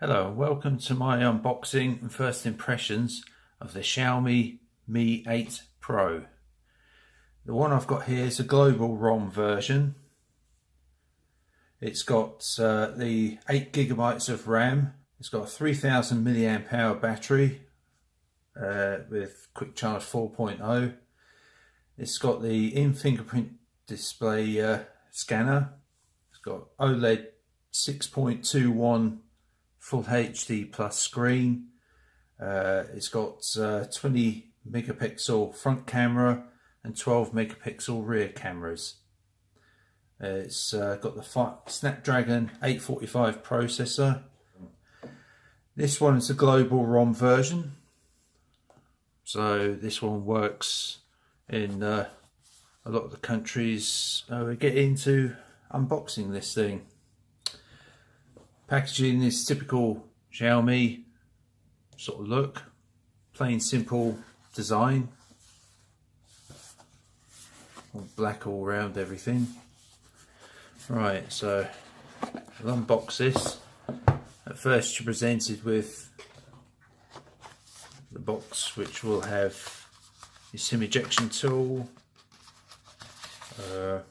Hello and welcome to my unboxing and first impressions of the Xiaomi Mi 8 Pro. The one I've got here is a global ROM version. It's got the 8GB of RAM. It's got a 3000 mAh battery with quick charge 4.0. It's got the in-fingerprint display scanner. It's got OLED 6.21 Full HD plus screen. It's got 20 megapixel front camera and 12 megapixel rear cameras. It's got the Snapdragon 845 processor. This one is a global ROM version, so this one works in a lot of the countries we get into unboxing this thing. Packaging is typical Xiaomi sort of look, plain simple design, all black all around everything. Right, so I'll unbox this. At first you're presented with the box, which will have your SIM ejection tool, your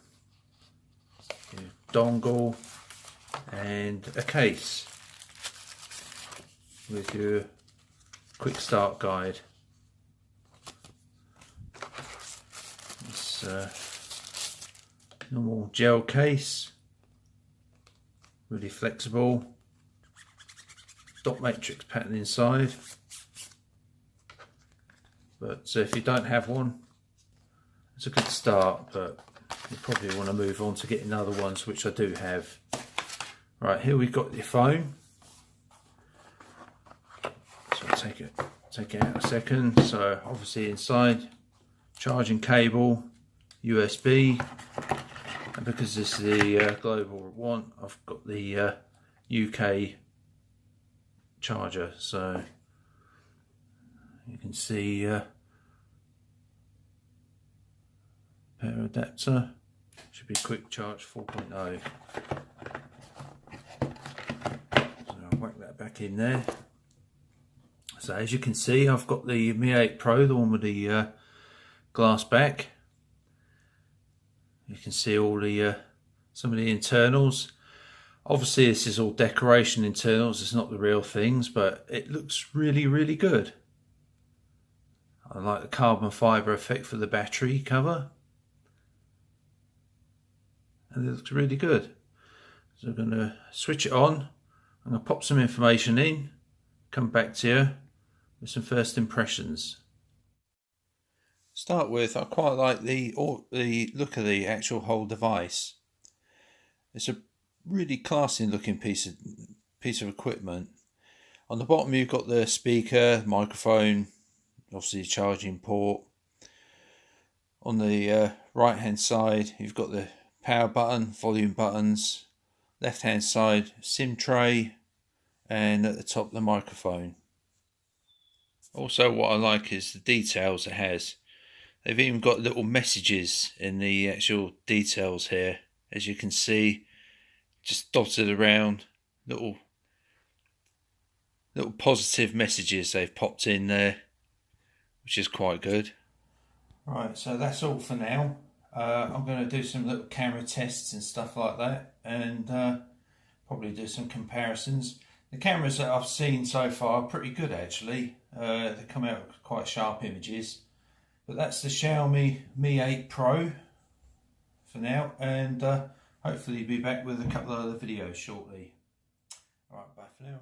dongle, and a case with your quick start guide. It's normal gel case, really flexible, dot matrix pattern inside, but if you don't have one, it's a good start, but you probably want to move on to getting other ones, which I do have. Right, here we've got your phone. So I'll take it out a second. So obviously inside, charging cable, USB, and because this is the global one, I've got the UK charger. So you can see pair adapter, should be quick charge 4.0. Whack that back in there. So as you can see, I've got the Mi 8 Pro, the one with the glass back. You can see all the some of the internals. Obviously this is all decoration internals, it's not the real things, but it looks really good. I like the carbon fibre effect for the battery cover, and it looks really good. So I'm going to switch it on. I'm going to pop some information in, come back to you with some first impressions. Start with, I quite like the look of the actual whole device. It's a really classy looking piece of equipment. On the bottom you've got the speaker, microphone, obviously the charging port. On the right hand side you've got the power button, volume buttons. Left hand side SIM tray, and at the top the microphone. Also what I like is the details it has. They've even got little messages in the actual details here, as you can see, just dotted around, little positive messages they've popped in there, which is quite good. Right, so that's all for now. I'm going to do some little camera tests and stuff like that, and probably do some comparisons. The cameras that I've seen so far are pretty good actually. They come out with quite sharp images. But that's the Xiaomi Mi 8 Pro for now, and hopefully be back with a couple of other videos shortly. Alright, bye for now.